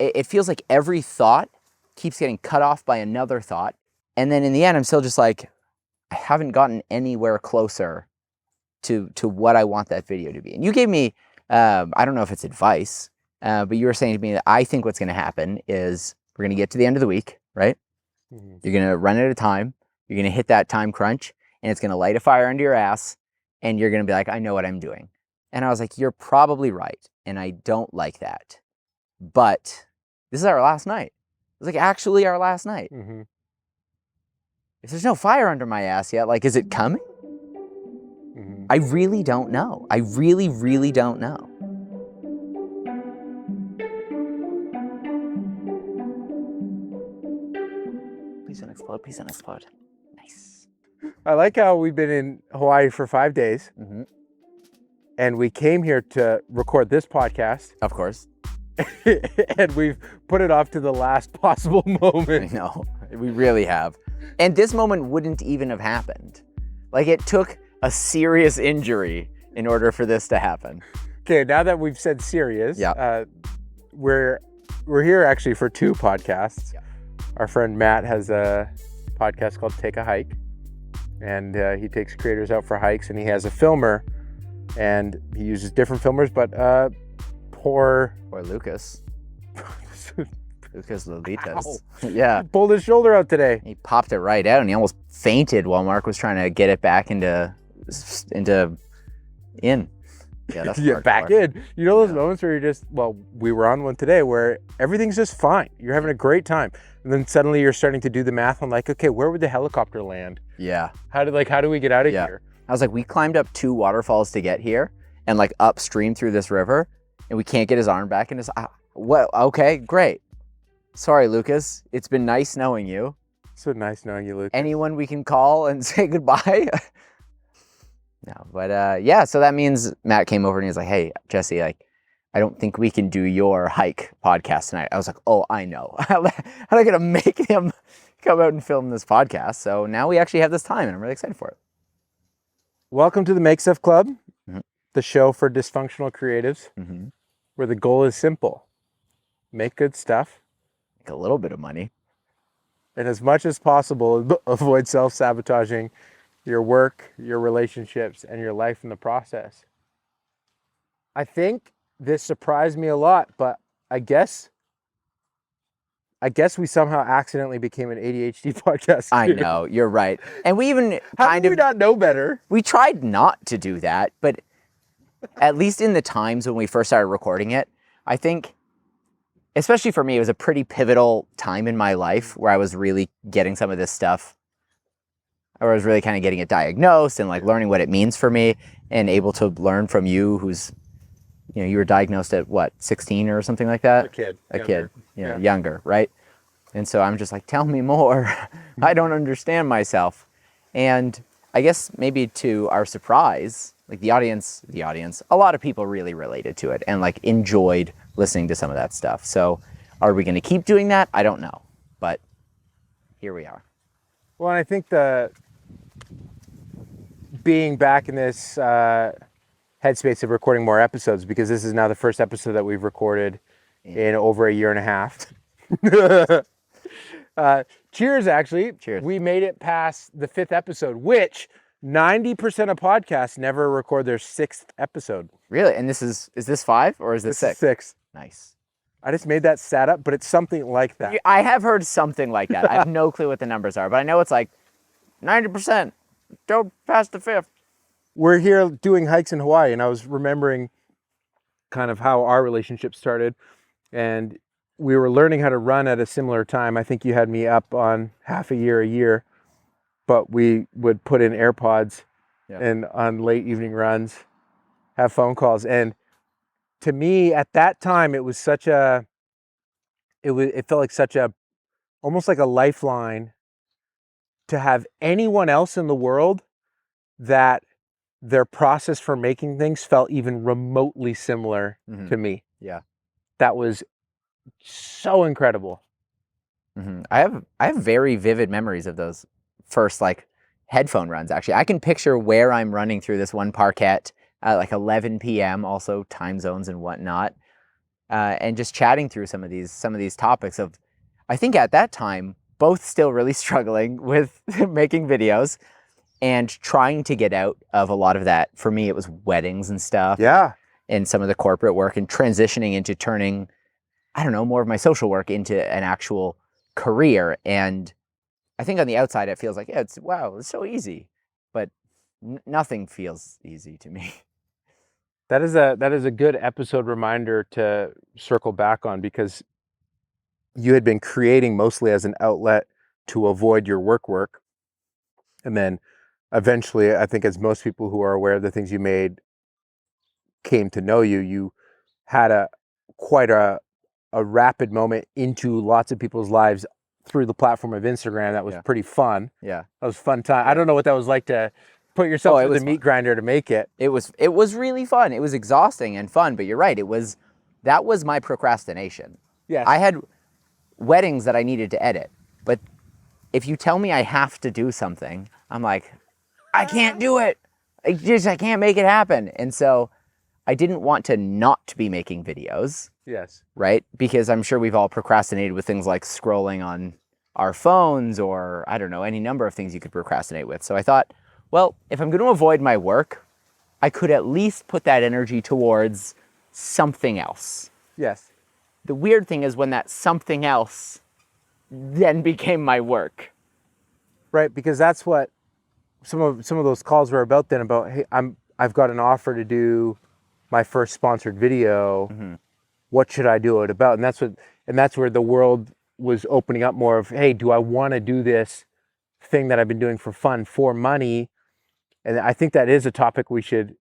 it feels like every thought keeps getting cut off by another thought. And then in the end, I'm still just like, I haven't gotten anywhere closer to what I want that video to be. And you gave me, I don't know if it's advice, but you were saying to me that I think what's going to happen is we're going to get to the end of the week, right? Mm-hmm. You're going to run at a time. You're going to hit that time crunch, and it's going to light a fire under your ass, and you're going to be like, I know what I'm doing. And I was like, you're probably right, and I don't like that. But this is our last night. It was like actually our last night. Mm-hmm. If there's no fire under my ass yet, like, is it coming? Mm-hmm. I really don't know. I really, really don't know. Please don't explode. Please don't explode. Nice. I like how we've been in Hawaii for 5 days. Mm-hmm. And we came here to record this podcast. Of course. And we've put it off to the last possible moment. I know. We really have. And this moment wouldn't even have happened. Like, it took a serious injury in order for this to happen. Okay, now that we've said serious, we're here actually for 2 podcasts. Yeah. Our friend Matt has a podcast called Take a Hike, and he takes creators out for hikes, and he has a filmer, and he uses different filmers, but poor Lucas. Lucas Lolitas. Yeah. He pulled his shoulder out today. He popped it right out, and he almost fainted while Mark was trying to get it back in. Yeah, that's back in. You know those moments where you're just, we were on one today where everything's just fine. You're having a great time. And then suddenly you're starting to do the math on like, okay, where would the helicopter land? Yeah. How do we get out of here? I was like, we climbed up 2 waterfalls to get here and like upstream through this river, and we can't get his arm back in his, okay, great. Sorry, Lucas. It's been nice knowing you. It's been nice knowing you, Lucas. Anyone we can call and say goodbye? No, but so that means Matt came over and he was like, hey, Jesse, like, I don't think we can do your hike podcast tonight. I was like, oh, I know. How am I going to make him come out and film this podcast? So now we actually have this time, and I'm really excited for it. Welcome to the Make Stuff Club, the show for dysfunctional creatives, where the goal is simple. Make good stuff. Make a little bit of money. And as much as possible, avoid self-sabotaging your work, your relationships, and your life in the process. I think this surprised me a lot, but I guess we somehow accidentally became an ADHD podcast. I know, you're right. And we even How did we not know better? We tried not to do that, but at least in the times when we first started recording it, I think, especially for me, it was a pretty pivotal time in my life where I was really getting some of this stuff, or I was really kind of getting it diagnosed and like learning what it means for me, and able to learn from you who's, you were diagnosed at what, 16 or something like that? A kid, younger, right? And so I'm just like, tell me more. I don't understand myself. And I guess maybe to our surprise, like the audience, a lot of people really related to it and like enjoyed listening to some of that stuff. So are we going to keep doing that? I don't know, but here we are. Well, and I think being back in this headspace of recording more episodes, because this is now the first episode that we've recorded in over a year and a half. Cheers, actually. Cheers. We made it past the 5th episode, which 90% of podcasts never record their 6th episode. Really? And is this 5 or is this 6? 6. Nice. I just made that stat up, but it's something like that. I have heard something like that. I have no clue what the numbers are, but I know it's like 90%. Don't pass the 5th. We're here doing hikes in Hawaii, and I was remembering kind of how our relationship started, and we were learning how to run at a similar time. I think you had me up on half a year, but we would put in AirPods and on late evening runs, have phone calls. And to me at that time, it felt like such a, almost like a lifeline to have anyone else in the world that their process for making things felt even remotely similar to me. Yeah. That was so incredible. I have very vivid memories of those first like headphone runs. Actually, I can picture where I'm running through this one parquet at like 11 p.m. Also time zones and whatnot. and just chatting through some of these topics of, I think at that time, both still really struggling with making videos and trying to get out of a lot of that. For me, it was weddings and stuff. Yeah. And some of the corporate work, and transitioning into turning, I don't know, more of my social work into an actual career. And I think on the outside, it feels like, yeah, it's so easy, but nothing feels easy to me. That is a good episode reminder to circle back on, because you had been creating mostly as an outlet to avoid your work. And then eventually, I think as most people who are aware of the things you made came to know you, you had quite a rapid moment into lots of people's lives through the platform of Instagram. That was pretty fun. Yeah. That was a fun time. I don't know what that was like to put yourself through the meat grinder to make it. It was really fun. It was exhausting and fun, but you're right. That was my procrastination. Yes. I had weddings that I needed to edit, but if you tell me I have to do something, I'm like, I can't do it. I can't make it happen. And so I didn't want to not be making videos. Yes. Right? Because I'm sure we've all procrastinated with things like scrolling on our phones, or I don't know, any number of things you could procrastinate with. So I thought, well, if I'm going to avoid my work, I could at least put that energy towards something else. Yes. The weird thing is when that something else then became my work. Right, because that's what some of those calls were about then, about, hey, I've got an offer to do my first sponsored video. Mm-hmm. What should I do it about? And that's where the world was opening up more of, hey, do I want to do this thing that I've been doing for fun, for money? And I think that is a topic we should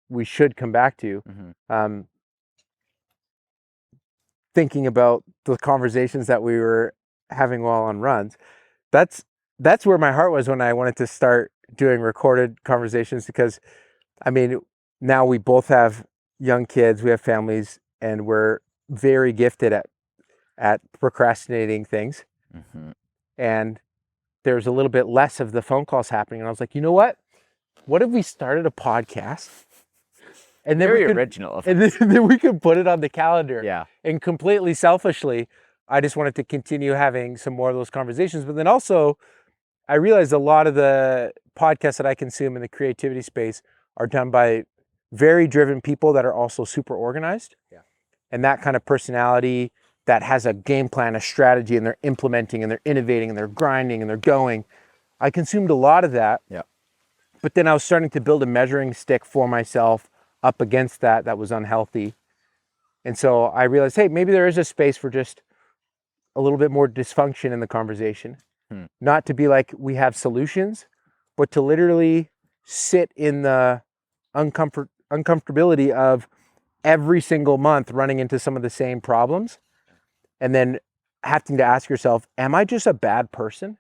come back to. Mm-hmm. Thinking about the conversations that we were having while on runs, that's where my heart was when I wanted to start doing recorded conversations, because I mean, now we both have young kids, we have families, and we're very gifted at procrastinating things. Mm-hmm. And there's a little bit less of the phone calls happening. And I was like, you know what if we started a podcast? And then original. And then we could put it on the calendar. Yeah. And completely selfishly, I just wanted to continue having some more of those conversations. But then also, I realized a lot of the podcasts that I consume in the creativity space are done by very driven people that are also super organized. Yeah. And that kind of personality that has a game plan, a strategy, and they're implementing and they're innovating and they're grinding and they're going. I consumed a lot of that. Yeah. But then I was starting to build a measuring stick for myself up against that was unhealthy. And so I realized, hey, maybe there is a space for just a little bit more dysfunction in the conversation. Not to be like we have solutions, but to literally sit in the uncomfortability of every single month running into some of the same problems, and then having to ask yourself, am I just a bad person?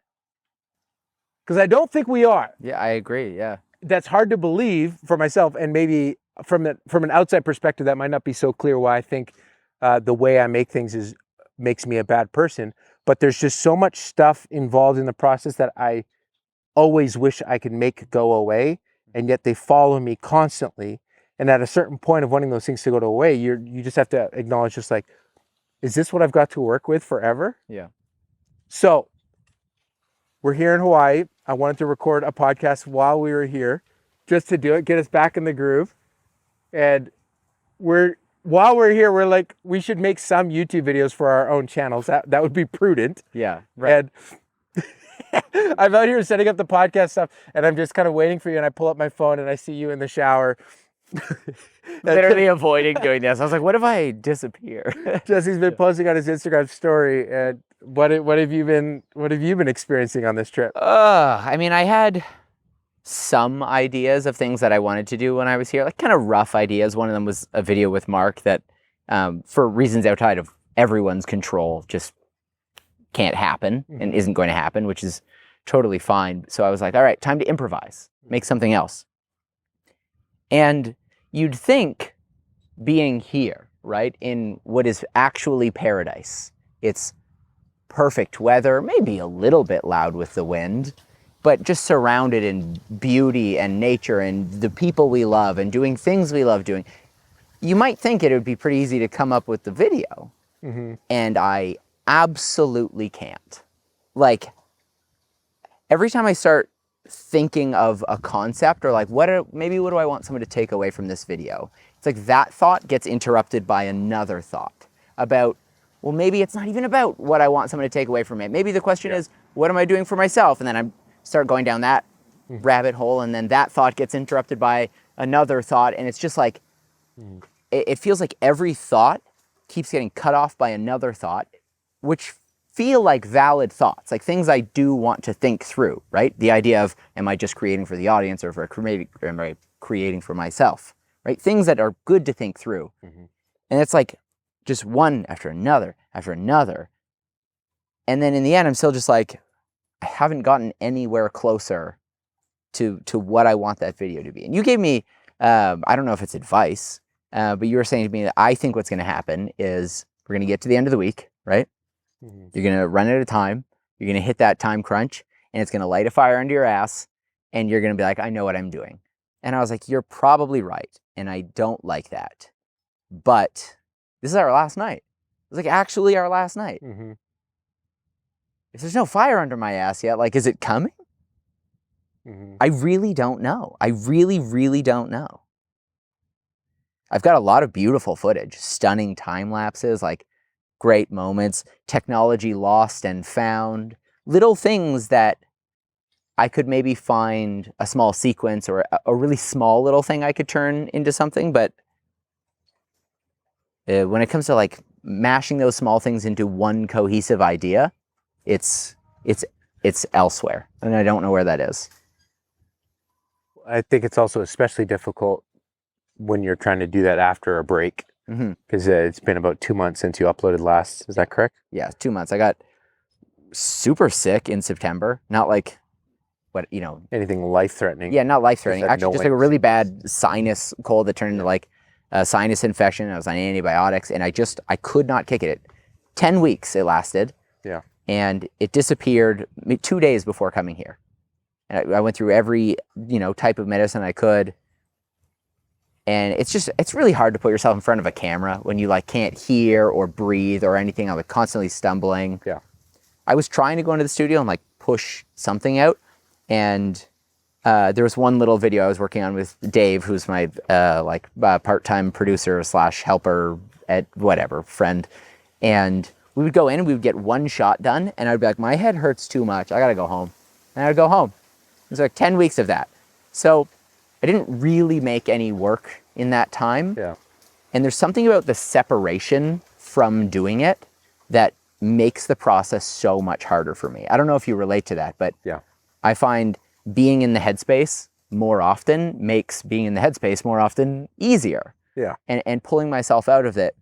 Because I don't think we are. Yeah, I agree. Yeah. That's hard to believe for myself, and maybe from an outside perspective, that might not be so clear why I think the way I make things makes me a bad person. But there's just so much stuff involved in the process that I always wish I could make go away, and yet they follow me constantly. And at a certain point of wanting those things to go away, you just have to acknowledge, just like, is this what I've got to work with forever? Yeah. So we're here in Hawaii. I wanted to record a podcast while we were here, just to do it, get us back in the groove. And while we're here, we're like, we should make some YouTube videos for our own channels. That would be prudent. Yeah. Right. And I'm out here setting up the podcast stuff, and I'm just kind of waiting for you. And I pull up my phone and I see you in the shower. Literally avoiding doing this. I was like, what if I disappear? Jesse's been posting on his Instagram story. And what have you been experiencing on this trip? I mean, I had some ideas of things that I wanted to do when I was here, like kind of rough ideas. One of them was a video with Mark that, for reasons outside of everyone's control, just can't happen and isn't going to happen, which is totally fine. So I was like, all right, time to improvise, make something else. And you'd think, being here, right, in what is actually paradise, it's perfect weather, maybe a little bit loud with the wind, but just surrounded in beauty and nature and the people we love and doing things we love doing. You might think it would be pretty easy to come up with the video, and I absolutely can't. Like, every time I start thinking of a concept or like, what do I want someone to take away from this video? It's like that thought gets interrupted by another thought about, well, maybe it's not even about what I want someone to take away from it. Maybe the question is, what am I doing for myself? And then I start going down that rabbit hole, and then that thought gets interrupted by another thought, and it's just like, it feels like every thought keeps getting cut off by another thought, which feel like valid thoughts, like things I do want to think through, right? The idea of, am I just creating for the audience, or am I creating for myself, right? Things that are good to think through. And it's like just one after another after another. And then in the end, I'm still just like, I haven't gotten anywhere closer to what I want that video to be. And you gave me, I don't know if it's advice, but you were saying to me that I think what's going to happen is we're going to get to the end of the week, right? You're going to run out of time. You're going to hit that time crunch, and it's going to light a fire under your ass, and you're going to be like, I know what I'm doing. And I was like, you're probably right, and I don't like that. But this is our last night. It was like actually our last night. If there's no fire under my ass yet, like, is it coming? I really don't know. I really, really don't know. I've got a lot of beautiful footage, stunning time lapses, like great moments, technology lost and found, little things that I could maybe find a small sequence or a really small little thing I could turn into something. But when it comes to like mashing those small things into one cohesive idea, it's elsewhere, and I don't know where that is. I think it's also especially difficult when you're trying to do that after a break, because it's been about 2 months since you uploaded last. Is that correct? Yeah, 2 months. I got super sick in September. Not like, anything life-threatening. Yeah, not life-threatening. Actually, just like a annoyance. really bad sinus cold that turned into like a sinus infection. I was on antibiotics, and I could not kick it. 10 weeks it lasted. Yeah. And it disappeared 2 days before coming here. And I went through every, type of medicine I could. And it's really hard to put yourself in front of a camera when you like can't hear or breathe or anything. I'm like constantly stumbling. Yeah. I was trying to go into the studio and like push something out. And there was one little video I was working on with Dave, who's my part-time producer / helper at whatever, friend. And we would go in and we would get one shot done. And I'd be like, my head hurts too much. I got to go home. And I'd go home. It was like 10 weeks of that. So I didn't really make any work in that time. Yeah. And there's something about the separation from doing it that makes the process so much harder for me. I don't know if you relate to that, but Yeah. I find being in the headspace more often makes being in the headspace more often easier. Yeah. And pulling myself out of it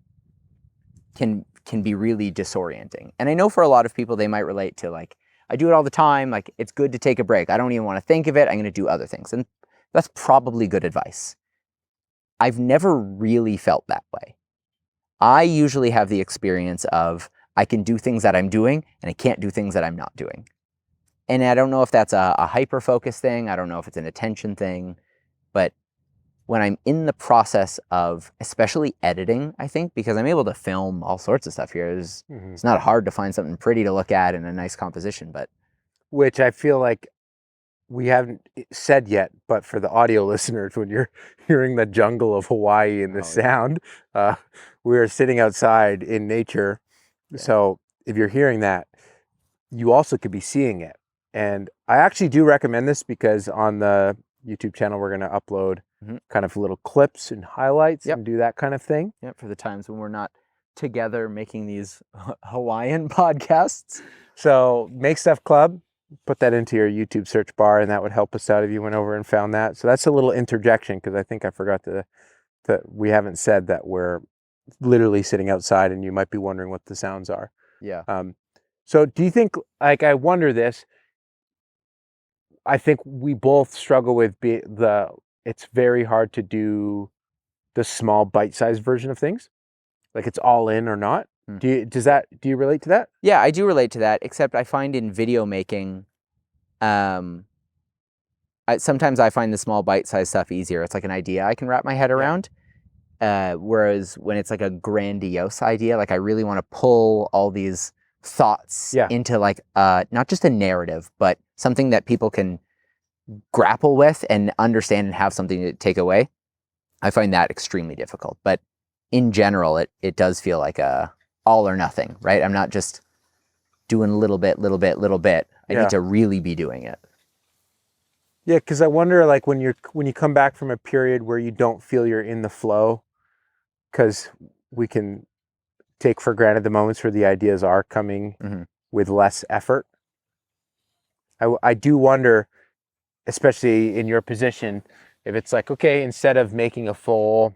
can be really disorienting. And I know for a lot of people, they might relate to like, I do it all the time. Like, it's good to take a break. I don't even want to think of it. I'm going to do other things. And that's probably good advice. I've never really felt that way. I usually have the experience of I can do things that I'm doing and I can't do things that I'm not doing. And I don't know if that's a hyper-focus thing. I don't know if it's an attention thing. But when I'm in the process of, especially editing, I think, because I'm able to film all sorts of stuff here, it's not hard to find something pretty to look at and a nice composition. But Which I feel like we haven't said yet, but for the audio listeners, when you're hearing the jungle of Hawaii and the sound, we are sitting outside in nature. Yeah. So if you're hearing that, you also could be seeing it. And I actually do recommend this because on the YouTube channel, we're going to upload kind of little clips and highlights and do that kind of thing. Yep, for the times when we're not together making these Hawaiian podcasts. So Make Stuff Club, put that into your YouTube search bar, and that would help us out if you went over and found that. So that's a little interjection, because I think I forgot that we haven't said that we're literally sitting outside, and you might be wondering what the sounds are. Yeah. So do you think, like, I wonder this, I think we both struggle with it's very hard to do the small bite-sized version of things. Like, it's all in or not. Do you relate to that? Yeah, I do relate to that, except I find in video making, sometimes I find the small bite-sized stuff easier. It's like an idea I can wrap my head around. Whereas when it's like a grandiose idea, like I really want to pull all these thoughts into like not just a narrative, but something that people can grapple with and understand and have something to take away. I find that extremely difficult. But in general, it does feel like a all or nothing, right? I'm not just doing a little bit. I need to really be doing it. Yeah, because I wonder, like, when you come back from a period where you don't feel you're in the flow, because we can take for granted the moments where the ideas are coming with less effort. I do wonder, especially in your position, if it's like, okay, instead of making a full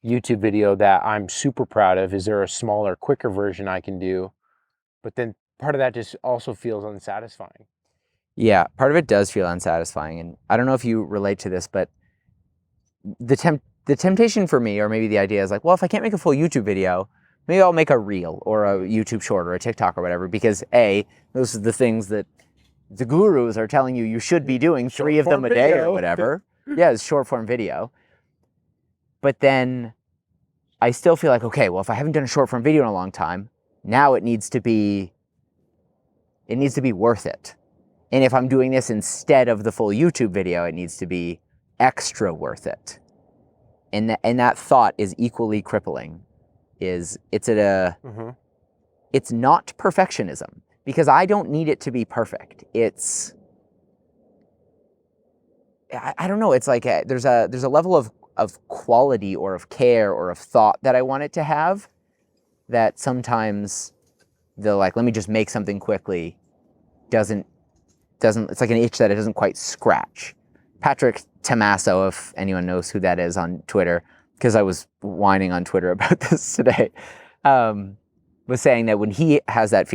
YouTube video that I'm super proud of, is there a smaller, quicker version I can do? But then part of that just also feels unsatisfying. Yeah, part of it does feel unsatisfying. And I don't know if you relate to this, but the temptation for me, or maybe the idea is like, well, if I can't make a full YouTube video, maybe I'll make a reel or a YouTube short or a TikTok or whatever, because those are the things that the gurus are telling you should be doing, 3 of them a day or whatever. Yeah, it's short form video. But then I still feel like, okay, well, if I haven't done a short form video in a long time, now it needs to be worth it. And if I'm doing this instead of the full YouTube video, it needs to be extra worth it. And that thought is equally crippling. It's not perfectionism, because I don't need it to be perfect. I don't know. It's like there's a level of quality or of care or of thought that I want it to have, that sometimes the like, let me just make something quickly doesn't, it's like an itch that it doesn't quite scratch. Patrick Tommaso, if anyone knows who that is on Twitter, because I was whining on Twitter about this today, was saying that when he has that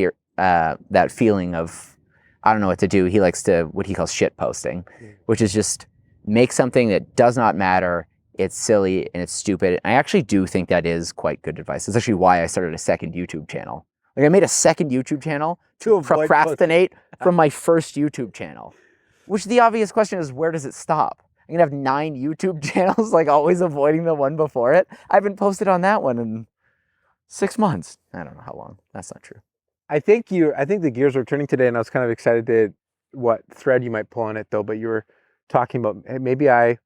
feeling of, I don't know what to do, he likes to, what he calls shit posting, which is just make something that does not matter. It's silly and it's stupid. And I actually do think that is quite good advice. That's actually why I started a second YouTube channel. Like, I made a second YouTube channel to procrastinate from my first YouTube channel. Which the obvious question is, where does it stop? I'm gonna have 9 YouTube channels, like always avoiding the one before it. I haven't posted on that one in 6 months. I don't know how long. That's not true. I think the gears were turning today, and I was kind of excited to what thread you might pull on it though. But you were talking about, hey, maybe I've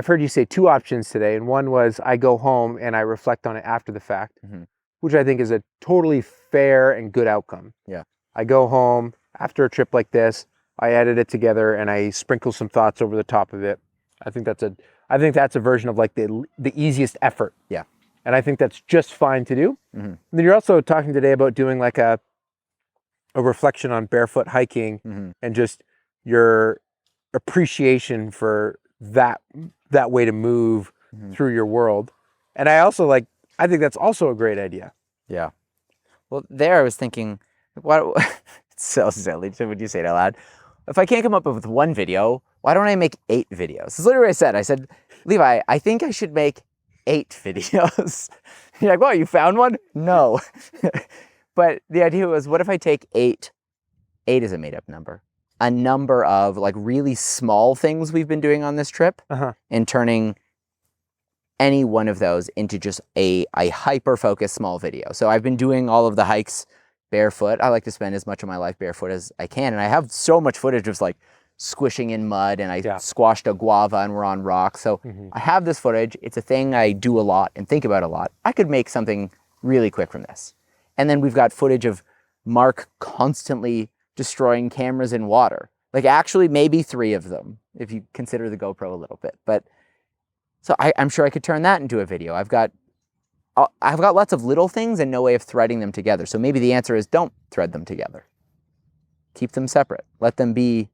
heard you say 2 options today, and one was I go home and I reflect on it after the fact, which I think is a totally fair and good outcome. Yeah. I go home after a trip like this, I edit it together, and I sprinkle some thoughts over the top of it. I think that's a version of like the easiest effort. Yeah. And I think that's just fine to do. And then you're also talking today about doing like a reflection on barefoot hiking and just your appreciation for that way to move through your world. And I think that's also a great idea. Yeah. Well, there I was thinking, it's so silly when you say it out loud. If I can't come up with one video, why don't I make 8 videos? That's literally what I said. I said, Levi, I think I should make 8 videos. You're like, well, you found one? No. But the idea was, what if I take 8? 8 is a made up number. A number of like really small things we've been doing on this trip and turning any one of those into just a hyper-focused small video. So I've been doing all of the hikes barefoot. I like to spend as much of my life barefoot as I can. And I have so much footage of like squishing in mud, and I squashed a guava and we're on rocks. So I have this footage. It's a thing I do a lot and think about a lot. I could make something really quick from this. And then we've got footage of Mark constantly destroying cameras in water. Like actually maybe 3 of them, if you consider the GoPro a little bit. But so I'm sure I could turn that into a video. I've got lots of little things and no way of threading them together. So maybe the answer is don't thread them together. Keep them separate. Let them be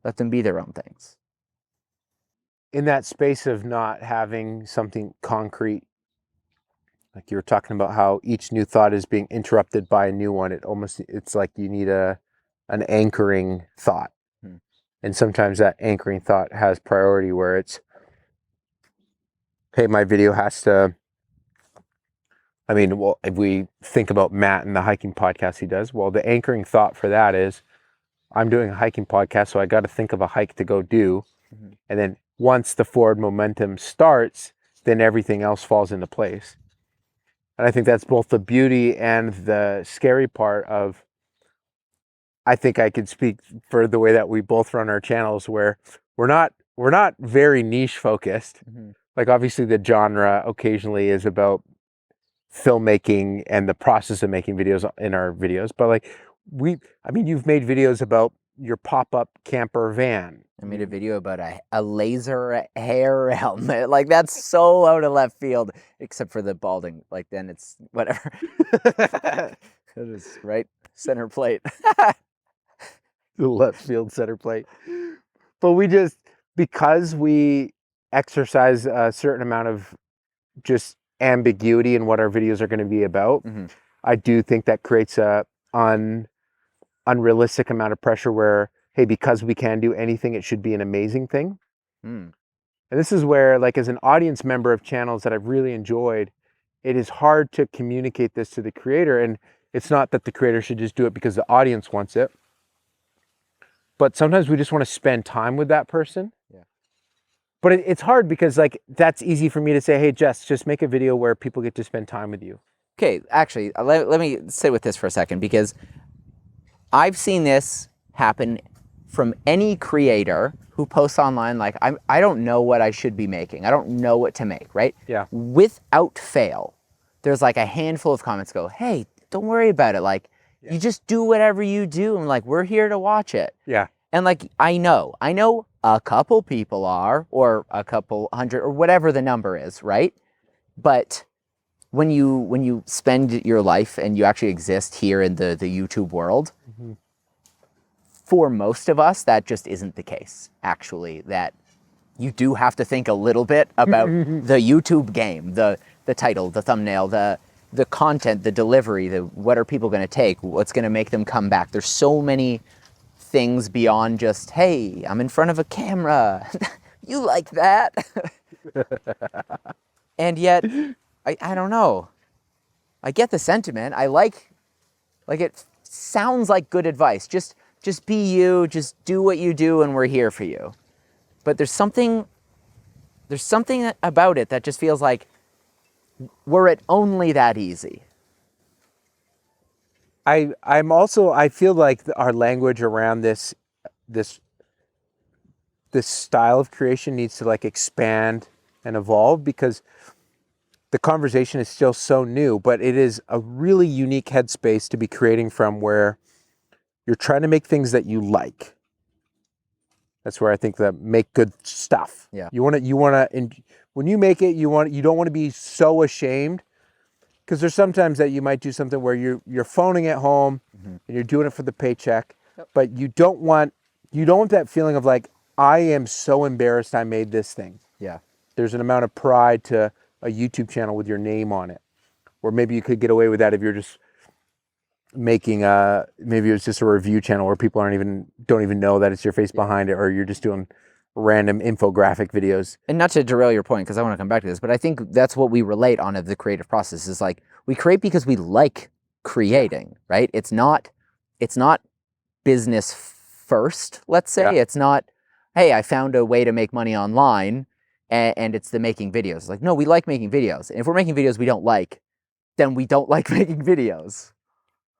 their own things. In that space of not having something concrete, like you were talking about how each new thought is being interrupted by a new one, it's like you need an anchoring thought. And sometimes that anchoring thought has priority, where it's, hey, my video has to, if we think about Matt and the hiking podcast he does, well, the anchoring thought for that is, I'm doing a hiking podcast, so I got to think of a hike to go do. And then once the forward momentum starts, then everything else falls into place. And I think that's both the beauty and the scary part of, I think I could speak for the way that we both run our channels, where we're not very niche focused. Mm-hmm. Like obviously the genre occasionally is about filmmaking and the process of making videos in our videos, but like you've made videos about your pop-up camper van. I made a video about a laser hair helmet. Like, that's so out of left field, except for the balding. Like, then it's whatever. It is right center plate. The left field center plate. But because we exercise a certain amount of just ambiguity in what our videos are going to be about, Mm-hmm. I do think that creates a unrealistic amount of pressure where, hey, because we can do anything, it should be an amazing thing. Mm. And this is where, like, as an audience member of channels that I've really enjoyed, it is hard to communicate this to the creator. And it's not that the creator should just do it because the audience wants it, but sometimes we just want to spend time with that person. Yeah. But it's hard because, like, that's easy for me to say, hey, Jess, just make a video where people get to spend time with you. Okay, actually, let me sit with this for a second, because I've seen this happen from any creator who posts online. Like, I don't know what I should be making. I don't know what to make, right? Yeah. Without fail, there's like a handful of comments go, hey, don't worry about it. Like, you just do whatever you do, and like, we're here to watch it. Yeah. And like, I know a couple people are, or a couple hundred, or whatever the number is, right? But when you spend your life and you actually exist here in the YouTube world, Mm-hmm. for most of us, that just isn't the case, actually. That you do have to think a little bit about the YouTube game, the title, the thumbnail, the content, the delivery, what are people going to take, what's going to make them come back. There's so many things beyond just, hey, I'm in front of a camera. You like that? And yet, I don't know. I get the sentiment. I like it sounds like good advice. Just be you, just do what you do, and we're here for you. But there's something about it that just feels like, were it only that easy. I feel like our language around this style of creation needs to like expand and evolve, because the conversation is still so new, but it is a really unique headspace to be creating from, where you're trying to make things that you like. That's where I think that make good stuff. Yeah. You want to, when you make it, you don't want to be so ashamed, because there's sometimes that you might do something where you're phoning at home, mm-hmm. and you're doing it for the paycheck, yep. But you don't want that feeling of like, I am so embarrassed I made this thing. Yeah. There's an amount of pride to a YouTube channel with your name on it, or maybe you could get away with that if you're just making maybe it's just a review channel where people don't even know that it's your face behind it, or you're just doing random infographic videos. And not to derail your point, because I want to come back to this, but I think that's what we relate on of the creative process, is like, we create because we like creating, right? It's not business first, let's say. Yeah. It's not, hey, I found a way to make money online, and it's the making videos. It's like, no, we like making videos. And if we're making videos we don't like, then we don't like making videos.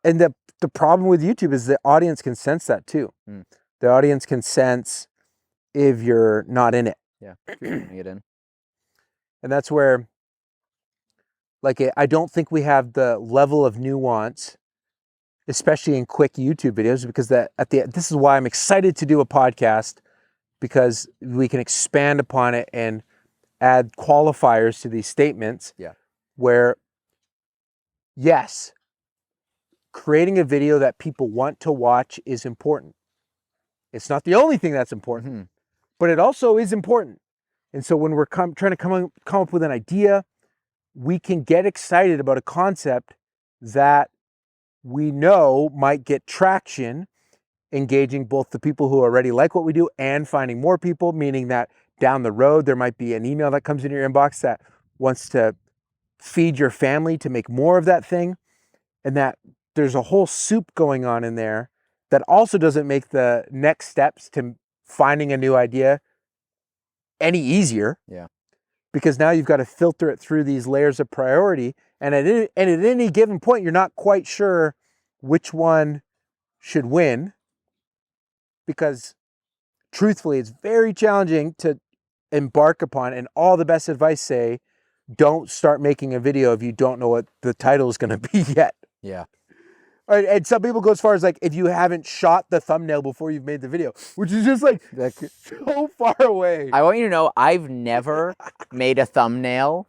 And the problem with YouTube is the audience can sense that too. Mm. The audience can sense if you're not in it. Yeah, if you're putting it in. And that's where, like, I don't think we have the level of nuance, especially in quick YouTube videos, because this is why I'm excited to do a podcast, because we can expand upon it and add qualifiers to these statements. Yeah. Where, yes, creating a video that people want to watch is important. It's not the only thing that's important, mm-hmm. but it also is important. And so when we're trying to come up with an idea, we can get excited about a concept that we know might get traction, engaging both the people who already like what we do and finding more people, meaning that down the road, there might be an email that comes in your inbox that wants to feed your family to make more of that thing. And that there's a whole soup going on in there that also doesn't make the next steps to finding a new idea any easier. Yeah. because now you've got to filter it through these layers of priority. And at any given point, you're not quite sure which one should win, because truthfully, it's very challenging to embark upon. And all the best advice say, don't start making a video if you don't know what the title is going to be yet. Yeah. And some people go as far as like, if you haven't shot the thumbnail before you've made the video, which is just like so far away. I want you to know I've never made a thumbnail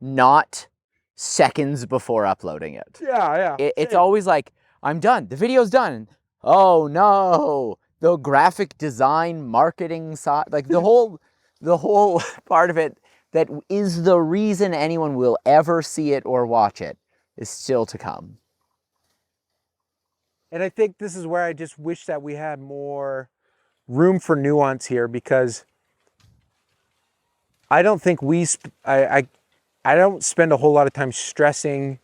not seconds before uploading it. Yeah. It's always like, I'm done. The video's done. Oh no, the graphic design marketing side, like the whole part of it that is the reason anyone will ever see it or watch it is still to come. And I think this is where I just wish that we had more room for nuance here, because I don't think I don't spend a whole lot of time stressing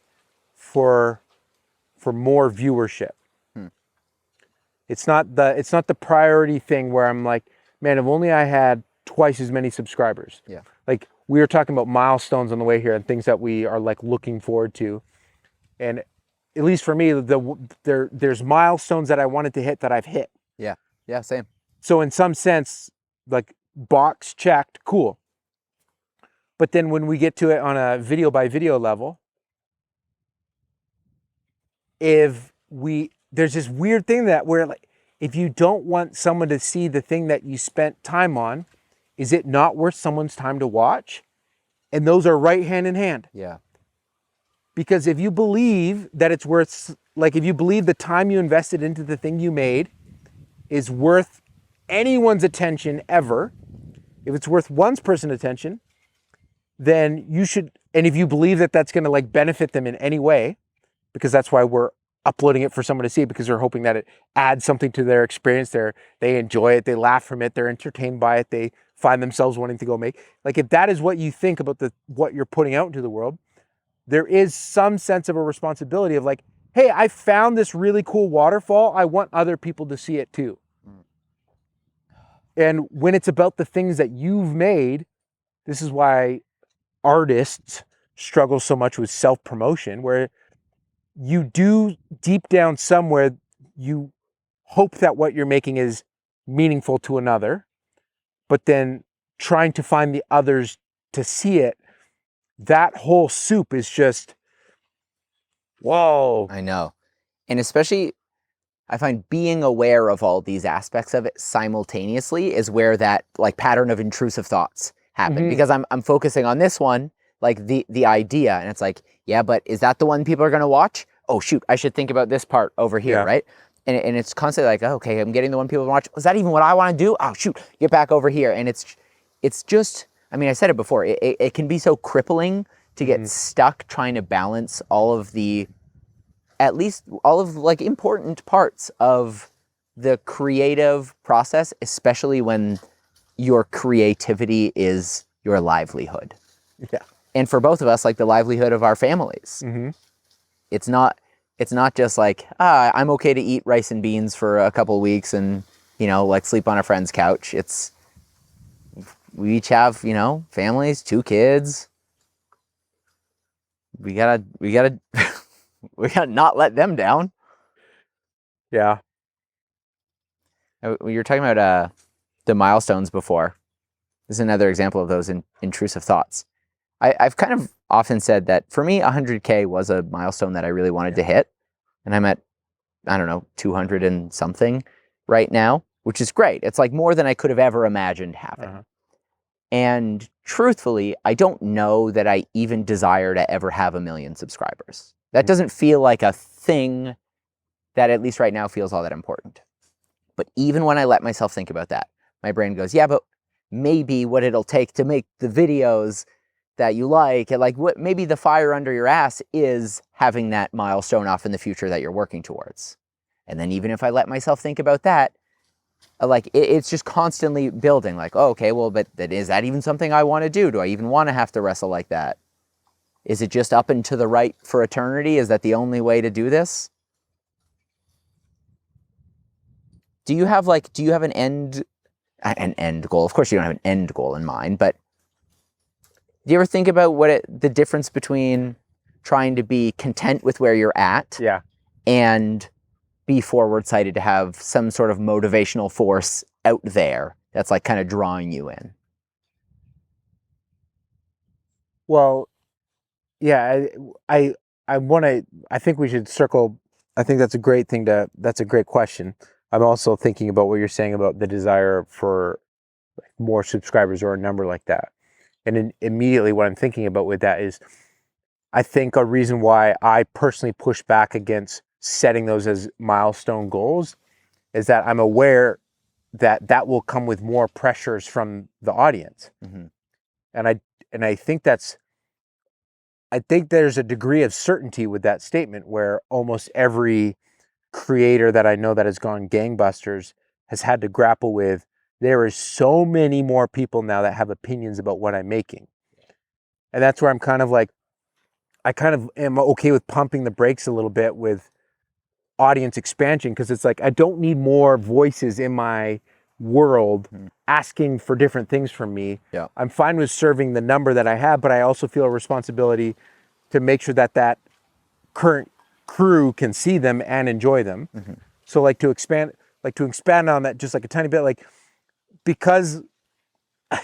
for more viewership. It's not the priority thing where I'm like, man, if only I had twice as many subscribers. Yeah. Like we were talking about milestones on the way here and things that we are like looking forward to. And at least for me, there's milestones that I wanted to hit that I've hit. Yeah. Yeah, same. So in some sense, like box checked, cool. But then when we get to it on a video by video level, there's this weird thing that where like, if you don't want someone to see the thing that you spent time on, is it not worth someone's time to watch? And those are right hand in hand. Yeah. Because if you believe that it's worth, like if you believe the time you invested into the thing you made is worth anyone's attention ever, if it's worth one person's attention, then you should, and if you believe that that's going to like benefit them in any way, because that's why we're uploading it for someone to see, because we're hoping that it adds something to their experience there. They enjoy it, they laugh from it, they're entertained by it, they find themselves wanting to go make. Like if that is what you think about what you're putting out into the world, there is some sense of a responsibility of like, hey, I found this really cool waterfall. I want other people to see it too. And when it's about the things that you've made, this is why artists struggle so much with self-promotion, where you do deep down somewhere, you hope that what you're making is meaningful to another, but then trying to find the others to see it, that whole soup is just, whoa. I know. And especially, I find being aware of all these aspects of it simultaneously is where that like pattern of intrusive thoughts happen. Because I'm focusing on this one, like the idea, and it's like, yeah, but is that the one people are going to watch? Oh shoot, I should think about this part over here, right? And it's constantly like, oh, okay, I'm getting the one people watch. Is that even what I want to do? Oh shoot, get back over here. And it's just, I mean, I said it before, it can be so crippling to get stuck trying to balance all of the, at least all of like important parts of the creative process, especially when your creativity is your livelihood. Yeah. And for both of us, like the livelihood of our families. It's not just like, I'm okay to eat rice and beans for a couple of weeks and, you know, like sleep on a friend's couch. We each have, you know, families, 2 kids. We gotta we gotta not let them down. Yeah. You were talking about the milestones before. This is another example of those intrusive thoughts. I've kind of often said that for me, 100K was a milestone that I really wanted to hit. And I'm at, I don't know, 200 and something right now, which is great. It's like more than I could have ever imagined happen. And truthfully, I don't know that I even desire to ever have 1 million subscribers. That doesn't feel like a thing that at least right now feels all that important. But even when I let myself think about that, my brain goes, yeah, but maybe what it'll take to make the videos that you like what maybe the fire under your ass is having that milestone off in the future that you're working towards. And then even if I let myself think about that, like it's just constantly building like, oh, okay, well, but is that even something I want to do? Do I even want to have to wrestle like that? Is it just up and to the right for eternity? Is that the only way to do this? Do you have an end goal? Of course you don't have an end goal in mind, but Do you ever think about the difference between trying to be content with where you're at Yeah. and be forward sighted to have some sort of motivational force out there that's like kind of drawing you in? Well, yeah, I think we should circle. I think that's a great that's a great question. I'm also thinking about what you're saying about the desire for more subscribers or a number like that. And immediately what I'm thinking about with that is, I think a reason why I personally push back against setting those as milestone goals is that I'm aware that that will come with more pressures from the audience. Mm-hmm. And I think there's a degree of certainty with that statement where almost every creator that I know that has gone gangbusters has had to grapple with, there is so many more people now that have opinions about what I'm making. And that's where I'm kind of like, I kind of am okay with pumping the brakes a little bit with audience expansion, because it's like, I don't need more voices in my world asking for different things from me. Yeah. I'm fine with serving the number that I have, but I also feel a responsibility to make sure that that current crew can see them and enjoy them. Mm-hmm. So like to expand on that just like a tiny bit, like, because I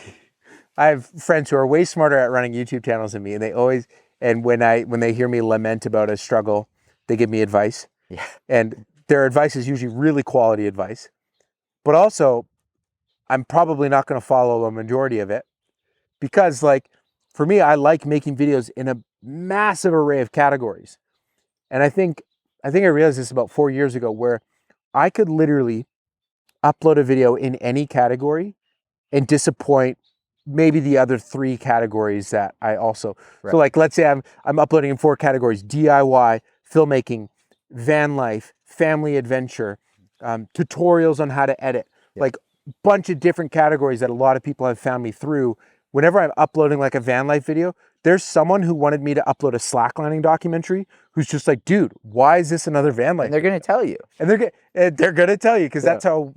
have friends who are way smarter at running YouTube channels than me, and they always, and when they hear me lament about a struggle, they give me advice. Yeah. And their advice is usually really quality advice. But also, I'm probably not going to follow a majority of it, because like, for me, I like making videos in a massive array of categories. And I think I realized this about 4 years ago, where I could literally upload a video in any category and disappoint maybe the other 3 categories that I also, Right. So like, let's say I'm uploading in 4 categories: DIY, filmmaking, van life, family adventure, tutorials on how to edit, like bunch of different categories that a lot of people have found me through. Whenever I'm uploading like a van life video, there's someone who wanted me to upload a slacklining documentary who's just like, dude, why is this another van life? And they're going to tell you. And they're going to tell you, because that's how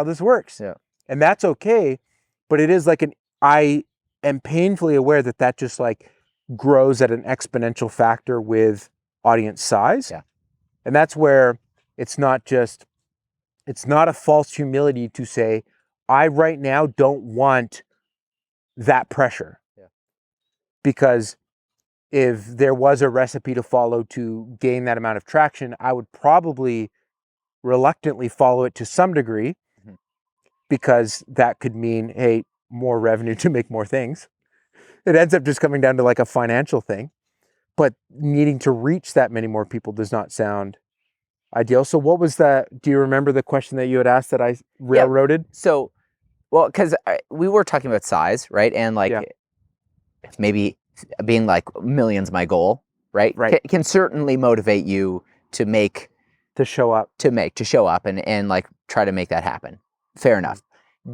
this works. Yeah. And that's okay. But it is like I am painfully aware that that just like grows at an exponential factor with audience size. Yeah. And that's where it's not a false humility to say, I right now don't want that pressure. Yeah. Because if there was a recipe to follow to gain that amount of traction, I would probably reluctantly follow it to some degree, because that could mean, hey, more revenue to make more things. It ends up just coming down to like a financial thing, but needing to reach that many more people does not sound ideal. So what was that? Do you remember the question that you had asked that I railroaded? So, well, because we were talking about size, right? And like, maybe being like millions my goal, right? Right. Can certainly motivate you to show up and like try to make that happen. Fair enough.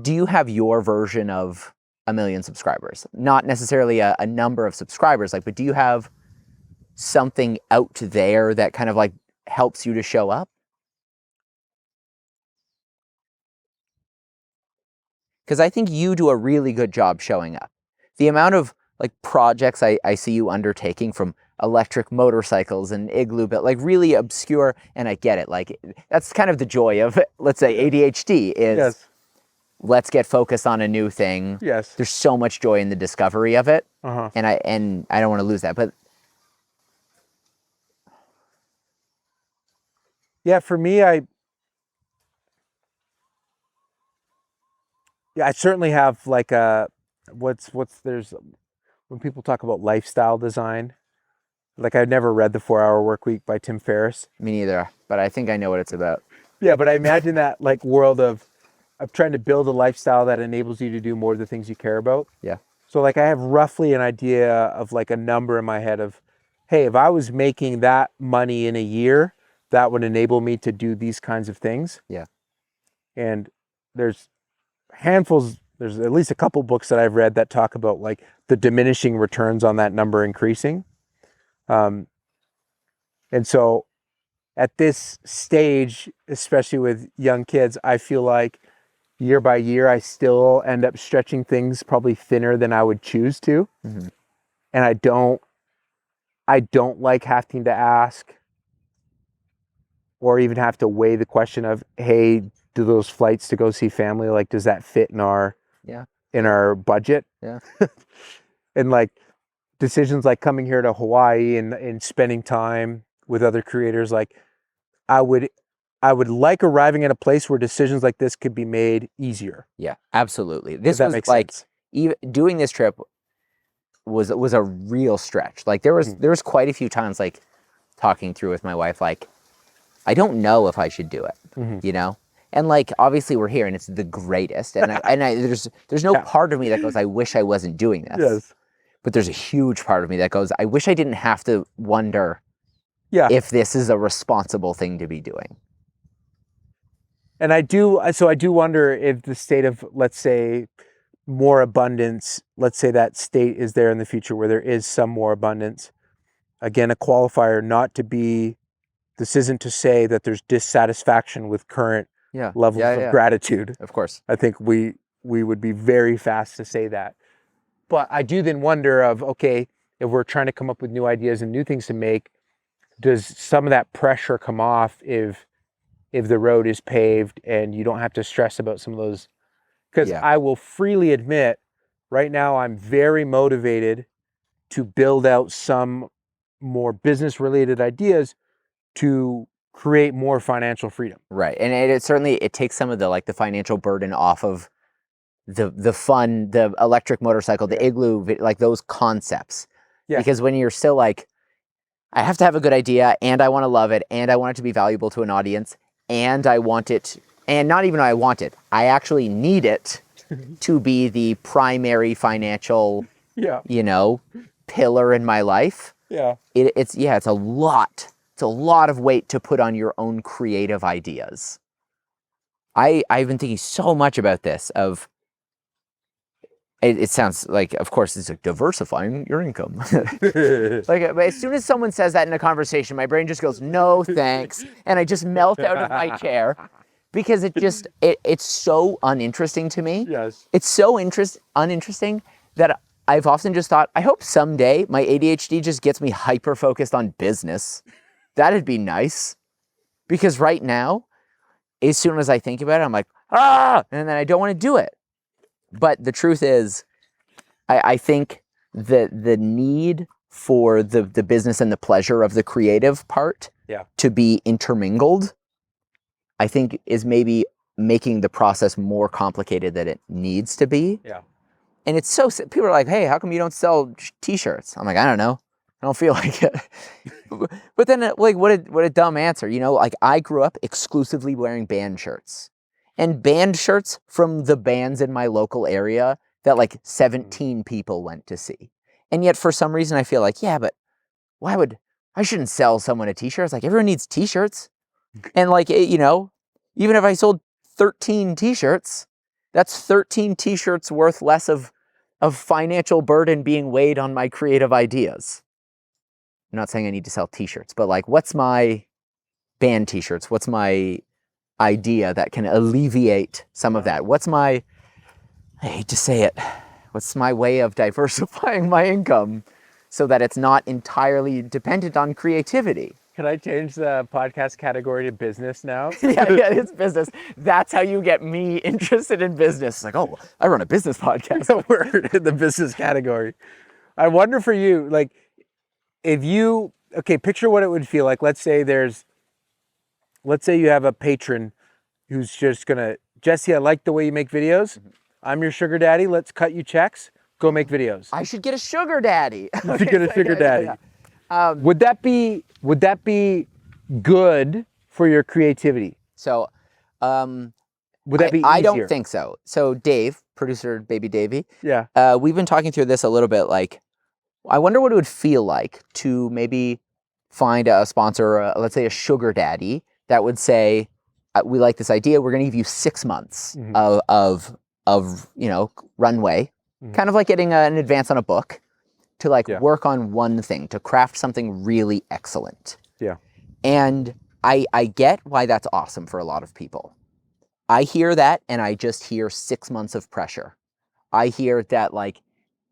Do you have your version of 1 million subscribers? Not necessarily a number of subscribers, like, but do you have something out there that kind of like helps you to show up? Because I think you do a really good job showing up. The amount of like projects I see you undertaking, from electric motorcycles and igloo, but like really obscure, and I get it. Like, that's kind of the joy of, let's say, ADHD is, let's get focused on a new thing. Yes. There's so much joy in the discovery of it. Uh-huh. And I don't want to lose that. But yeah, for me, I certainly have like there's, when people talk about lifestyle design, like, I've never read The 4-Hour Workweek by Tim Ferriss. me neither, but I think I know what it's about. Yeah, but I imagine that like world of trying to build a lifestyle that enables you to do more of the things you care about. Yeah. So like, I have roughly an idea of like a number in my head of, hey, if I was making that money in a year, that would enable me to do these kinds of things. Yeah. And there's at least a couple books that I've read that talk about like the diminishing returns on that number increasing. And so at this stage, especially with young kids, I feel like year by year, I still end up stretching things probably thinner than I would choose to. Mm-hmm. And I don't like having to ask or even have to weigh the question of, hey, do those flights to go see family, like, does that fit in our budget? Yeah. And like decisions like coming here to Hawaii and spending time with other creators, like I would like arriving at a place where decisions like this could be made easier. Yeah, absolutely. If This that was makes like, sense. even doing this trip was a real stretch. Like there was quite a few times, like talking through with my wife, like, I don't know if I should do it, you know? And like, obviously we're here and it's the greatest. And there's no part of me that goes, I wish I wasn't doing this. Yes. But there's a huge part of me that goes, I wish I didn't have to wonder if this is a responsible thing to be doing. And I do wonder if the state of, let's say, more abundance, let's say that state is there in the future where there is some more abundance. Again, a qualifier, not to be, this isn't to say that there's dissatisfaction with current levels of gratitude. Of course. I think we would be very fast to say that. But I do then wonder of, okay, if we're trying to come up with new ideas and new things to make, does some of that pressure come off if the road is paved and you don't have to stress about some of those? Because I will freely admit, right now I'm very motivated to build out some more business-related ideas to create more financial freedom. Right, and it certainly takes some of the financial burden off of the fun, the electric motorcycle, the igloo, like those concepts. Yeah. Because when you're still like, I have to have a good idea, and I want to love it, and I want it to be valuable to an audience, and I want it, and not even I want it, I actually need it to be the primary financial, pillar in my life. Yeah. It's a lot. It's a lot of weight to put on your own creative ideas. I've been thinking so much about this of, it sounds like, of course, it's like diversifying your income. But as soon as someone says that in a conversation, my brain just goes, no, thanks. And I just melt out of my chair because it's so uninteresting to me. Yes. It's so uninteresting that I've often just thought, I hope someday my ADHD just gets me hyper-focused on business. That'd be nice. Because right now, as soon as I think about it, I'm like, and then I don't want to do it. But the truth is, I think that the need for the business and the pleasure of the creative part to be intermingled, I think is maybe making the process more complicated than it needs to be. Yeah. And it's so, people are like, hey, how come you don't sell t-shirts? I'm like, I don't know. I don't feel like it. But then like, what a dumb answer. Like I grew up exclusively wearing band shirts. And band shirts from the bands in my local area that like 17 people went to see. And yet for some reason I feel like, but I shouldn't sell someone a t-shirt. It's like, everyone needs t-shirts. And like, even if I sold 13 t-shirts, that's 13 t-shirts worth less of financial burden being weighed on my creative ideas. I'm not saying I need to sell t-shirts, but like, what's my band t-shirts? What's my idea that can alleviate some of that? I hate to say it, what's my way of diversifying my income so that it's not entirely dependent on creativity? Can I change the podcast category to business now? yeah, it's business. That's how you get me interested in business. It's like, oh, I run a business podcast. We're in the business category. I wonder for you, like, if you, picture what it would feel like. Let's say you have a patron who's just gonna, Jesse, I like the way you make videos. I'm your sugar daddy. Let's cut you checks. Go make videos. I should get a sugar daddy. You should get a sugar daddy. Would that be good for your creativity? So, would that be easier? I don't think so. So Dave, producer Baby Davey, we've been talking through this a little bit. Like, I wonder what it would feel like to maybe find a sponsor, let's say a sugar daddy, that would say, we like this idea. We're going to give you 6 months of runway, kind of like getting an advance on a book, to work on one thing, to craft something really excellent. Yeah. And I get why that's awesome for a lot of people. I hear that and I just hear 6 months of pressure. I hear that like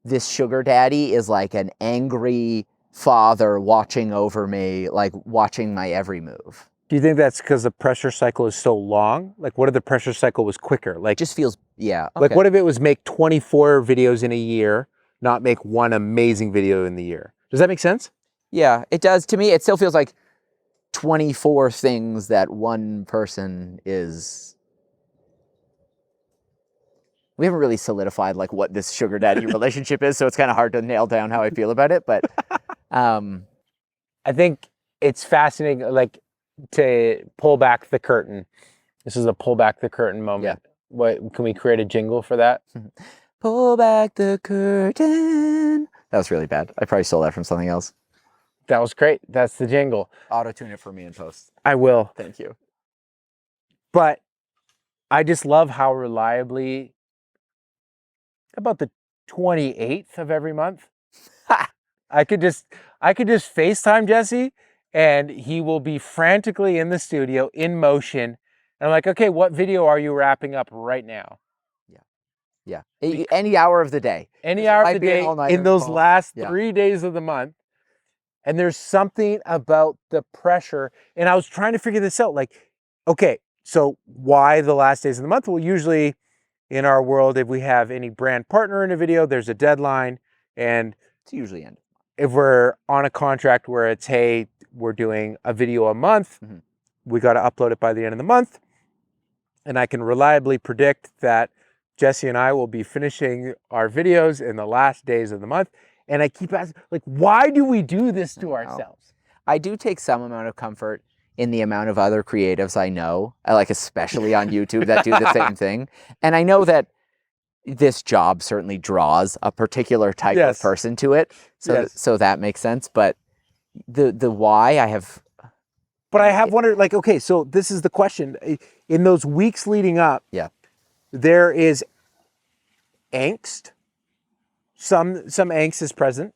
this sugar daddy is like an angry father watching over me, like watching my every move. Do you think that's because the pressure cycle is so long? Like, what if the pressure cycle was quicker? Like, Just feels, yeah. like Okay. what if it was make 24 videos in a year, not make one amazing video in the year? Does that make sense? Yeah, it does. To me, it still feels like 24 things that one person is. We haven't really solidified like what this sugar daddy relationship is, so it's kind of hard to nail down how I feel about it. But I think it's fascinating, like, to pull back the curtain. This is a pull back the curtain moment. Yeah. What can we create a jingle for that? pull back the curtain. That was really bad. I probably stole that from something else. That was great. That's the jingle. Auto-tune it for me in post. I will. Thank you. But I just love how reliably, about the 28th of every month, I could just FaceTime Jesse and he will be frantically in the studio in motion. And I'm like, okay, what video are you wrapping up right now? Yeah. Any hour of the day. Any hour of the day in those last 3 days of the month. And there's something about the pressure. And I was trying to figure this out. Like, okay, so why the last days of the month? Well, usually in our world, if we have any brand partner in a video, there's a deadline. And it's usually end. If we're on a contract where it's, hey, we're doing a video a month, we got to upload it by the end of the month. And I can reliably predict that Jesse and I will be finishing our videos in the last days of the month. And I keep asking, like, why do we do this to ourselves? I do take some amount of comfort in the amount of other creatives I know, like especially on YouTube, that do the same thing. And I know that this job certainly draws a particular type of person to it. So, so that makes sense. But the why I have... But I have wondered, like, okay, so this is the question. In those weeks leading up, there is angst. Some angst is present.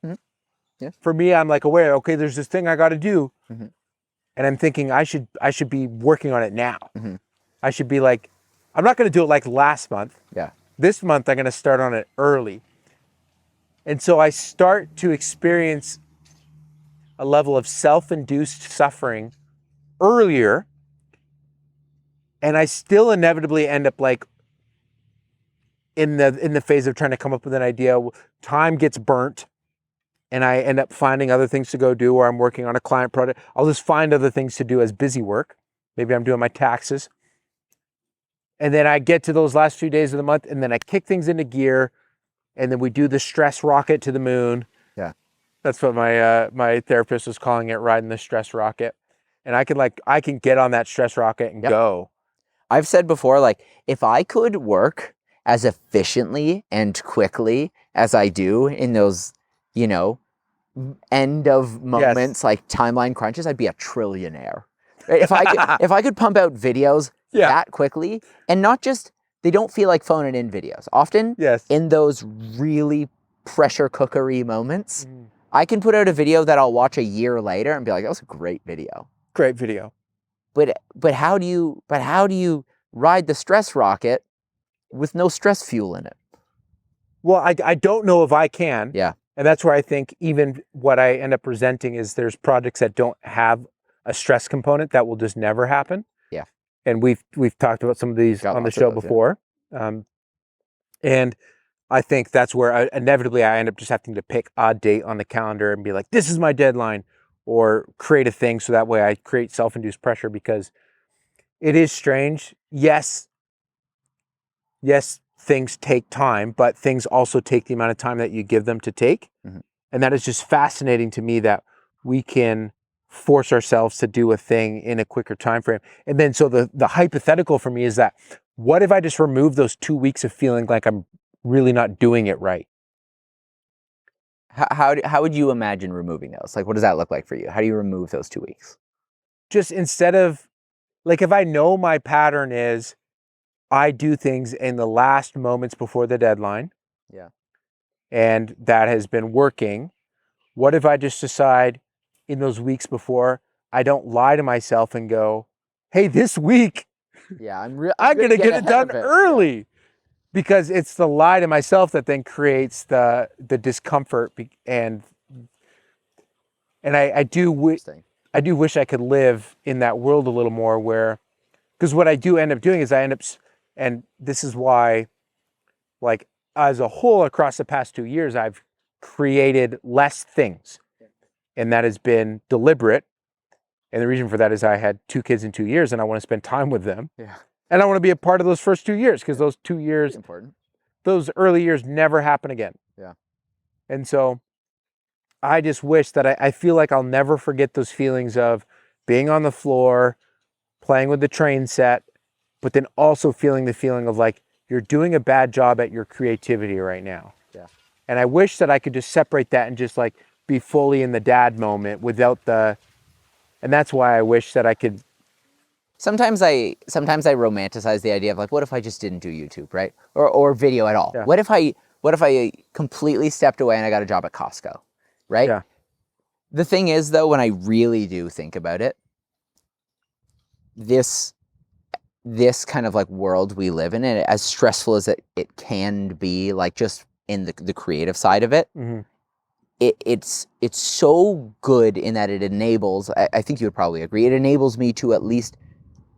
For me, I'm like aware, okay, there's this thing I got to do. And I'm thinking I should be working on it now. I should be like, I'm not going to do it like last month. This month, I'm going to start on it early. And so I start to experience a level of self-induced suffering earlier. And I still inevitably end up like in the phase of trying to come up with an idea. Time gets burnt. And I end up finding other things to go do, or I'm working on a client project. I'll just find other things to do as busy work. Maybe I'm doing my taxes. And then I get to those last few days of the month, and then I kick things into gear, and then we do the stress rocket to the moon. That's what my therapist was calling it, riding the stress rocket. And I can get on that stress rocket and go. I've said before, like, if I could work as efficiently and quickly as I do in those, you know, end of moments, like timeline crunches, I'd be a trillionaire. Right? If I could pump out videos that quickly, and not just, they don't feel like phoning in videos. Often in those really pressure cookery moments, I can put out a video that I'll watch a year later and be like, that was a great video. Great video. But how do you ride the stress rocket with no stress fuel in it? Well, I don't know if I can. And that's where I think even what I end up presenting is there's projects that don't have a stress component that will just never happen. And we've talked about some of these on the show before. And I think that's where inevitably I end up just having to pick a date on the calendar and be like, this is my deadline, or create a thing so that way I create self-induced pressure, because it is strange. Yes, things take time, but things also take the amount of time that you give them to take. And that is just fascinating to me, that we can force ourselves to do a thing in a quicker time frame. And then so the hypothetical for me is that, what if I just remove those 2 weeks of feeling like I'm really not doing it right? How would you imagine removing those? Like, what does that look like for you? How do you remove those 2 weeks? Just instead of, like, if I know my pattern is I do things in the last moments before the deadline, and that has been working, what if I just decide in those weeks before, I don't lie to myself and go, hey, this week Yeah, I'm I'm gonna gonna get it ahead done of it. early. Because it's the lie to myself that then creates the discomfort, and I do Interesting. I do wish I could live in that world a little more, where, because what I do end up doing is I end up, and this is why, like, as a whole across the past 2 years, I've created less things, and that has been deliberate. And the reason for that is I had 2 kids in 2 years, and I want to spend time with them, Yeah, and I want to be a part of those first 2 years, because those 2 years, important. those early years never happen again. Yeah. And so I just wish that I feel like I'll never forget those feelings of being on the floor, playing with the train set, but then also feeling the feeling of like, you're doing a bad job at your creativity right now. Yeah. And I wish that I could just separate that and just like be fully in the dad moment without the, and that's why I wish that I could. Sometimes I romanticize the idea of like, what if I just didn't do YouTube, right? Or video at all? Yeah. What if I completely stepped away and I got a job at Costco, right? Yeah. The thing is though, when I really do think about it, this kind of like world we live in, and as stressful as it can be, like just in the creative side of it, Mm-hmm. it's so good in that it enables, I think you would probably agree, it enables me to at least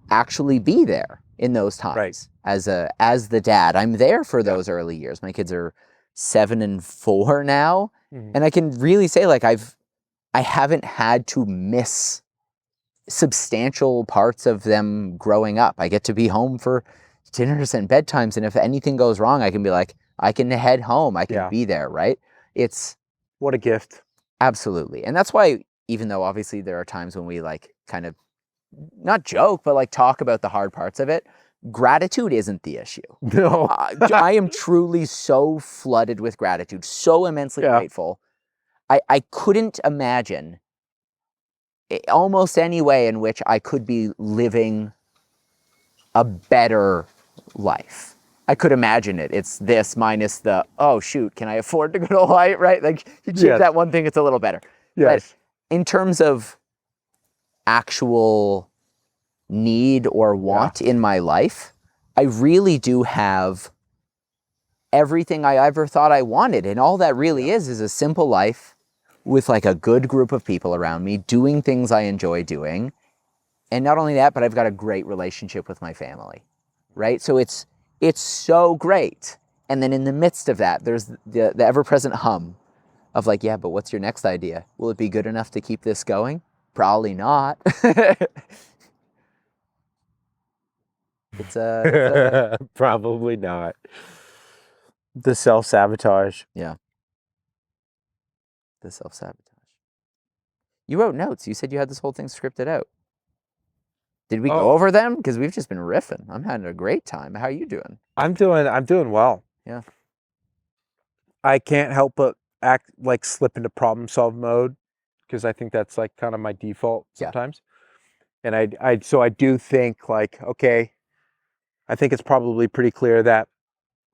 actually be there in those times. Right. As the dad, I'm there for those early years. My kids are 7 and 4 now, and I can really say like I haven't had to miss substantial parts of them growing up. I get to be home for dinners and bedtimes, and if anything goes wrong, I can be like, I can head home. I can be there, right? It's what a gift. Absolutely. And that's why, even though obviously there are times when we like kind of not joke, but like talk about the hard parts of it, gratitude isn't the issue. No. I am truly so flooded with gratitude, so immensely grateful. I couldn't imagine almost any way in which I could be living a better life. I could imagine it. It's this minus the, oh shoot, can I afford to go to Hawaii, right? Like you change that one thing, it's a little better. Yes. But in terms of actual need or want in my life, I really do have everything I ever thought I wanted. And all that really is a simple life with like a good group of people around me, doing things I enjoy doing. And not only that, but I've got a great relationship with my family, right? So it's so great. And then in the midst of that, there's the ever-present hum of like, yeah, but what's your next idea? Will it be good enough to keep this going? Probably not. It's probably not. The self-sabotage. Yeah. The self-sabotage. You wrote notes. You said you had this whole thing scripted out. Did we go over them? Because we've just been riffing. I'm having a great time. How are you doing? I'm doing well. Yeah. I can't help but slip into problem solve mode, because I think that's like kind of my default sometimes. And I do think like, okay, I think it's probably pretty clear that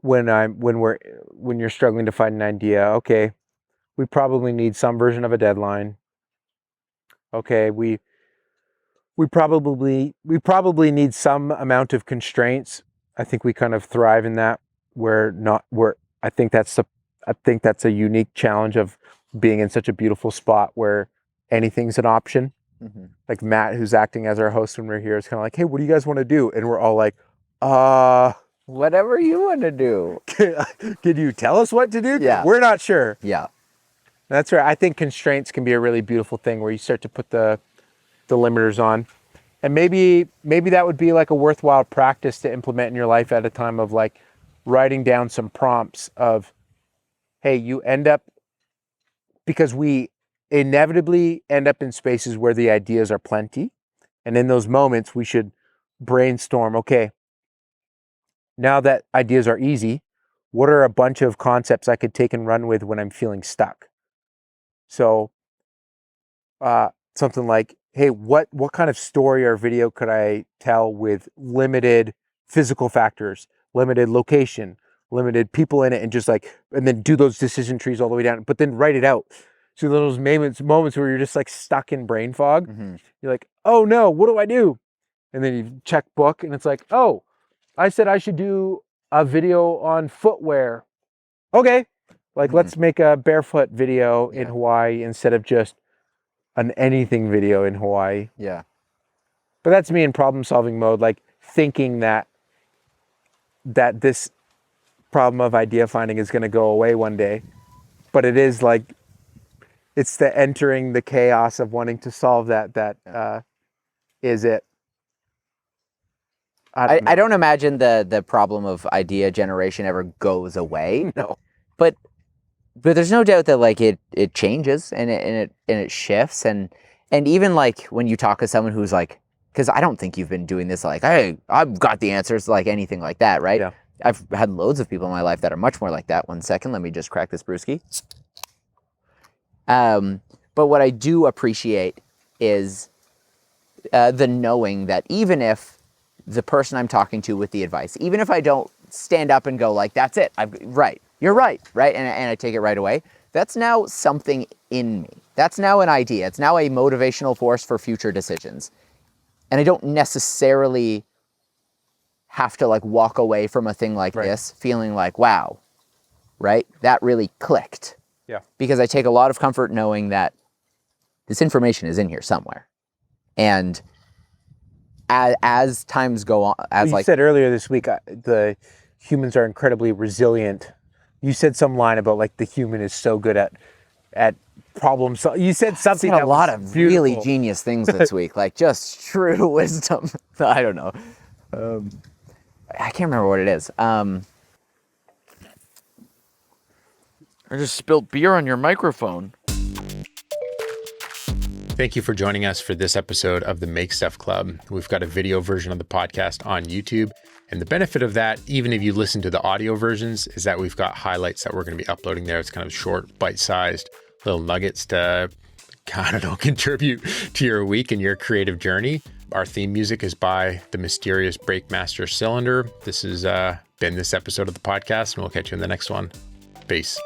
when you're struggling to find an idea, okay, we probably need some version of a deadline. Okay, we probably need some amount of constraints. I think we kind of thrive in that. I think that's a unique challenge of being in such a beautiful spot where anything's an option. Mm-hmm. Like Matt, who's acting as our host when we're here, is kind of like, hey, what do you guys want to do? And we're all like, whatever you want to do. Can you tell us what to do? Yeah. We're not sure. Yeah. That's right. I think constraints can be a really beautiful thing where you start to put the limiters on. And maybe that would be like a worthwhile practice to implement in your life at a time of like writing down some prompts of, hey, you end up, because we inevitably end up in spaces where the ideas are plenty. And in those moments, we should brainstorm, okay, now that ideas are easy, what are a bunch of concepts I could take and run with when I'm feeling stuck? So something like, hey, what kind of story or video could I tell with limited physical factors, limited location, limited people in it, and then do those decision trees all the way down, but then write it out. So those moments where you're just like stuck in brain fog, you're like, oh no, what do I do? and then you check book, and it's like, oh, I said I should do a video on footwear. Okay, like let's make a barefoot video in Hawaii instead of just an anything video in Hawaii. Yeah. But that's me in problem solving mode, like thinking that this problem of idea finding is going to go away one day. But it is like, it's the entering the chaos of wanting to solve that is it. I don't imagine the problem of idea generation ever goes away. No. But there's no doubt that like it changes and it shifts and even like when you talk to someone who's like, because I don't think you've been doing this like, hey, I've got the answers, like anything like that, right? Yeah. I've had loads of people in my life that are much more like that. 1 second, let me just crack this brewski. But what I do appreciate is the knowing that even if the person I'm talking to with the advice, even if I don't stand up and go like, that's it, you're right, and I take it right away, that's now something in me. That's now an idea. It's now a motivational force for future decisions. And I don't necessarily have to like walk away from a thing like this feeling like, wow, right? That really clicked. Yeah. Because I take a lot of comfort knowing that this information is in here somewhere. And as times go on, you said earlier this week, the humans are incredibly resilient. You said some line about like the human is so good at problem solving. You said something that a lot of beautiful. Really genius things this week, like just true wisdom. I don't know. I can't remember what it is. I just spilled beer on your microphone. Thank you for joining us for this episode of the Make Stuff Club. We've got a video version of the podcast on YouTube. And the benefit of that, even if you listen to the audio versions, is that we've got highlights that we're going to be uploading there. It's kind of short, bite-sized little nuggets to, I don't know, contribute to your week and your creative journey. Our theme music is by the mysterious Breakmaster Cylinder. This has been this episode of the podcast, and we'll catch you in the next one. Peace.